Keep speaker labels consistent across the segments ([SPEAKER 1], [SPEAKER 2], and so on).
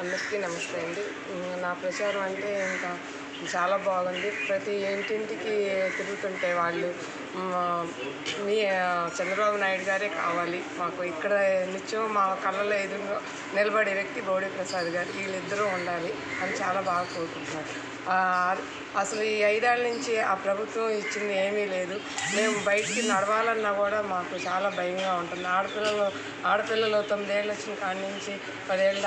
[SPEAKER 1] అందరికీ నమస్తే అండి. నా ప్రచారం అంటే ఇంకా చాలా బాగుంది. ప్రతి ఇంటింటికి తిరుగుతుంటే వాళ్ళు మీ చంద్రబాబు నాయుడు గారే కావాలి మాకు. ఇక్కడ నిత్యం మా కళ్ళలో ఎదురుగా నిలబడే వ్యక్తి బోడే ప్రసాద్ గారు. వీళ్ళిద్దరూ ఉండాలి అని చాలా బాగా కోరుకుంటున్నారు. అసలు ఈ 5 ఏళ్ళ నుంచి ఆ ప్రభుత్వం ఇచ్చింది ఏమీ లేదు. మేము బయటికి నడవాలన్నా కూడా మాకు చాలా భయంగా ఉంటుంది. ఆడపిల్లలు 9 ఏళ్ళు వచ్చిన కాడి నుంచి 10 ఏళ్ళ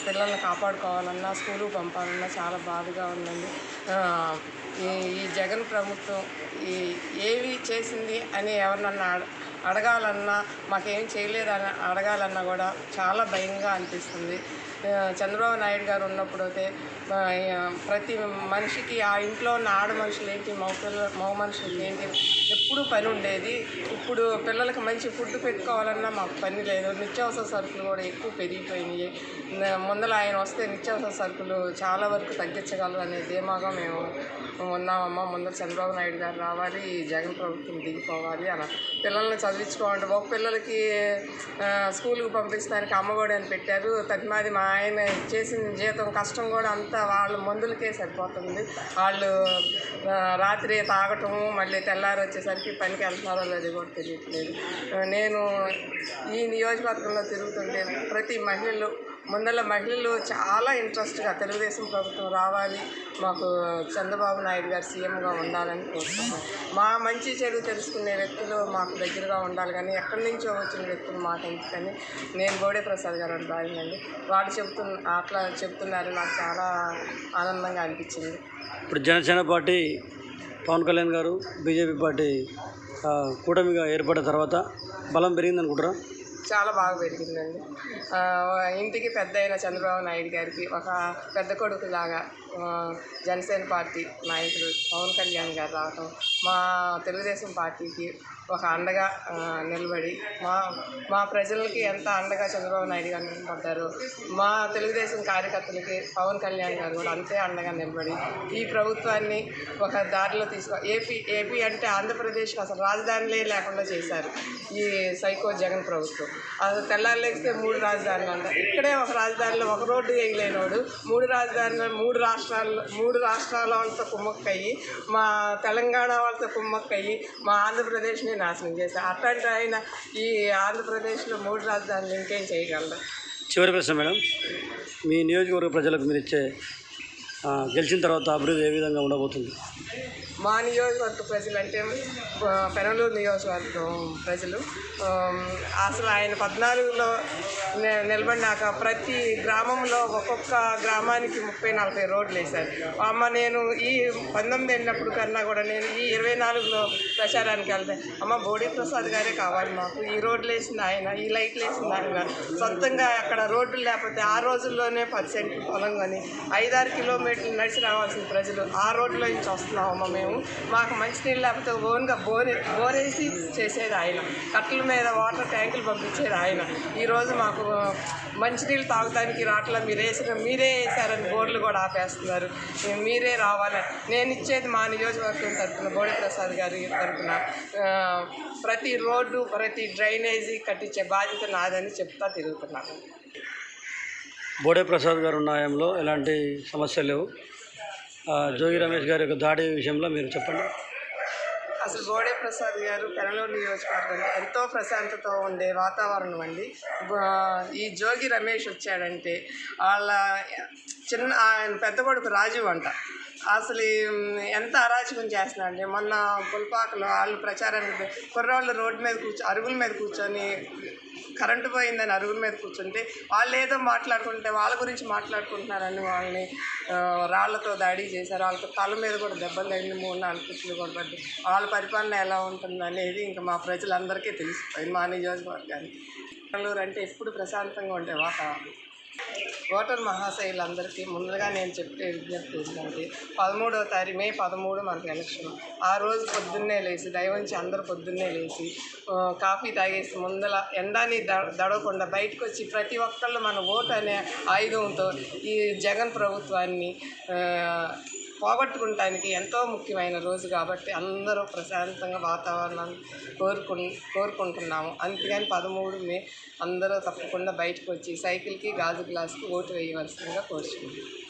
[SPEAKER 1] పిల్లల్ని కాపాడుకోవాలన్నా, స్కూలుకు పంపాలన్నా చాలా బాధగా ఉందండి. ఈ జగన్ ప్రభుత్వం ఏవి చేసింది అని ఎవరినన్నా అడగాలన్నా, మాకేం చేయలేదని అడగాలన్నా కూడా చాలా భయంగా అనిపిస్తుంది. చంద్రబాబు నాయుడు గారు ఉన్నప్పుడు అయితే ప్రతి మనిషికి ఆ ఇంట్లో ఉన్న ఆడ మనుషులు ఏంటి, మగ మనుషులు ఏంటి ఎప్పుడూ పని ఉండేది. ఇప్పుడు పిల్లలకి మంచి ఫుడ్ పెట్టుకోవాలన్నా మాకు పని లేదు. నిత్యావసర సరుకులు కూడా ఎక్కువ పెరిగిపోయినాయి. ముందర ఆయన వస్తే నిత్యావసర సరుకులు చాలా వరకు తగ్గించగలరు అనే ధీమాగా మేము ఉన్నామమ్మా. ముందర చంద్రబాబు నాయుడు గారు రావాలి, జగన్ ప్రభుత్వం దిగిపోవాలి అలా. పిల్లల్ని చదివించుకోవాలి. ఒక పిల్లలకి స్కూల్కి పంపిస్తానికి అమ్మఒడి అని పెట్టారు. తగ్గిమాది మా ఆయన చేసిన జీతం కష్టం కూడా అంతా వాళ్ళ మందులకే సరిపోతుంది. వాళ్ళు రాత్రి తాగటము, మళ్ళీ తెల్లారి వచ్చేసరికి పనికి వెళ్తున్నారో లేదో కూడా తెలియట్లేదు. నేను ఈ నియోజకవర్గంలో తిరుగుతుంటే ప్రతి మహిళలు చాలా ఇంట్రెస్ట్గా తెలుగుదేశం ప్రభుత్వం రావాలి, మాకు చంద్రబాబు నాయుడు గారు సీఎంగా ఉండాలని కోరుతున్నాం. మా మంచి చెడు తెలుసుకునే వ్యక్తులు మాకు దగ్గరగా ఉండాలి, కానీ ఎక్కడి నుంచో వచ్చిన వ్యక్తులు మాట ఎందుకని నేను బోడే ప్రసాద్ గారు అని భావించండి. వాళ్ళు అట్లా చెప్తున్నారు. నాకు చాలా ఆనందంగా అనిపించింది.
[SPEAKER 2] ఇప్పుడు జనసేన పార్టీ పవన్ కళ్యాణ్ గారు బీజేపీ పార్టీ కూటమిగా ఏర్పడిన తర్వాత బలం పెరిగింది అనుకుంటారా?
[SPEAKER 1] చాలా బాగా పెరిగిందండి. ఇంటికి పెద్ద అయిన చంద్రబాబు నాయుడు గారికి ఒక పెద్ద కొడుకులాగా జనసేన పార్టీ నాయకుడు పవన్ కళ్యాణ్ గారు రావటం, మా తెలుగుదేశం పార్టీకి ఒక అండగా నిలబడి మా ప్రజలకి ఎంత అండగా చంద్రబాబు నాయుడు గారు నిలబడ్డారు, మా తెలుగుదేశం కార్యకర్తలకి పవన్ కళ్యాణ్ గారు కూడా అంతే అండగా నిలబడి ఈ ప్రభుత్వాన్ని ఒక దారిలో ఏపీ అంటే ఆంధ్రప్రదేశ్కి అసలు రాజధానిలే లేకుండా చేశారు ఈ సైకో జగన్ ప్రభుత్వం. అది తెల్లారులేస్తే 3 రాజధానులు అంట. ఇక్కడే ఒక రాజధానిలో ఒక రోడ్డు వేయలేనోడు 3 రాష్ట్రాల వాళ్ళతో కుమ్మక్కయ్యి, మా తెలంగాణ వాళ్ళతో కుమ్మక్కయ్యి మా ఆంధ్రప్రదేశ్ని నాశనం చేశారు. అట్లాంటి ఆయన ఈ ఆంధ్రప్రదేశ్లో 3 రాజధానులు ఇంకేం చేయగలరు?
[SPEAKER 2] చివరి ప్రశ్న మేడం, మీ నియోజకవర్గ ప్రజలకు మీరు ఇచ్చే గెలిచిన తర్వాత అభివృద్ధి ఏ విధంగా ఉండబోతుంది?
[SPEAKER 1] మా నియోజకవర్గ ప్రజలు అంటే పెనమలూరు నియోజకవర్గం ప్రజలు అసలు ఆయన 14లో నిలబడినాక ప్రతి గ్రామంలో ఒక్కొక్క గ్రామానికి 30-40 రోడ్లు వేశారు. నేను ఈ 19 వెళ్ళినప్పుడు కన్నా కూడా నేను ఈ 24లో ప్రచారానికి వెళ్తే బోడే ప్రసాద్ గారే కావాలి మాకు. ఈ రోడ్లు వేసింది ఆయన, ఈ లైట్లు వేసింది ఆయన. సొంతంగా అక్కడ రోడ్లు లేకపోతే ఆ రోజుల్లోనే 10 సెంట్లు పొలం కానీ 5-6 కిలోమీటర్లు నడిచి రావాల్సిన ప్రజలు ఆ రోడ్లో నుంచి వస్తున్నామమ్మా మేము. మాకు మంచినీళ్ళు లేకపోతే ఓన్గా బోరేసి చేసేది ఆయన, కట్టల మీద వాటర్ ట్యాంకులు పంపించేది ఆయన. ఈరోజు మాకు మంచినీళ్ళు తాగడానికి రాట్లా మీరే వేసారని బోర్లు కూడా ఆపేస్తున్నారు. మీరే రావాలి. నేను ఇచ్చేది మా నియోజకవర్గం తరఫున బోడే ప్రసాద్ గారి తరఫున ప్రతి రోడ్డు, ప్రతి డ్రైనేజీ కట్టించే బాధ్యత నాదని చెప్తా తిరుగుతున్నాను.
[SPEAKER 2] బోడే ప్రసాద్ గారు ఉన్న హయాంలో ఎలాంటి సమస్యలు లేవు. జోగి రమేష్ గారి యొక్క దాడి విషయంలో మీరు చెప్పండి.
[SPEAKER 1] అసలు బోడే ప్రసాద్ గారు పెనమలూరు నియోజకవర్గంలో ఎంతో ప్రశాంతతో ఉండే వాతావరణం అండి. ఈ జోగి రమేష్ వచ్చాడంటే ఆయన పెద్ద కొడుకు రాజు అంట అసలు ఎంత అరాచకం చేస్తున్నాడండి. మొన్న పుల్పాకలో వాళ్ళు ప్రచారానికి కుర్రోళ్ళు రోడ్డు మీద అరుగుల మీద కూర్చొని కరెంటు పోయిందని అరుగుల మీద కూర్చుంటే వాళ్ళు ఏదో మాట్లాడుకుంటే వాళ్ళ గురించి మాట్లాడుకుంటున్నారని వాళ్ళని రాళ్లతో దాడి చేశారు. వాళ్ళతో తల మీద కూడా దెబ్బలు తగిలి 3-4 కుట్లు కూడా పడ్డాయి. వాళ్ళ పరిపాలన ఎలా ఉంటుంది అనేది ఇంకా మా ప్రజలందరికీ తెలిసిపోయింది. మా నియోజకవర్గానికి పెనమలూరు అంటే ఎప్పుడు ప్రశాంతంగా ఉండే వాతావరణం. ఓటర్ మహాశయులందరికీ ముందుగా నేను చెప్పే విజ్ఞప్తి ఏంటంటే 13వ తారీఖు మే 13 మనకు ఎలక్షన్. ఆ రోజు పొద్దున్నే లేచి దయవంచి అందరూ పొద్దున్నే లేచి కాఫీ తాగేసి ముందల ఎండాని దడవకుండా బయటకు వచ్చి ప్రతి ఒక్కళ్ళు మన ఓటు అనే ఆయుధంతో ఈ జగన్ ప్రభుత్వాన్ని పోగొట్టుకుంటానికి ఎంతో ముఖ్యమైన రోజు కాబట్టి అందరూ ప్రశాంతంగా వాతావరణాన్ని కోరుకుంటున్నాము. అందుకని 13 మే అందరూ తప్పకుండా బయటకు వచ్చి సైకిల్కి గాజు గ్లాసుకి ఓటు వేయవలసిందిగా కోరుచున్నాము.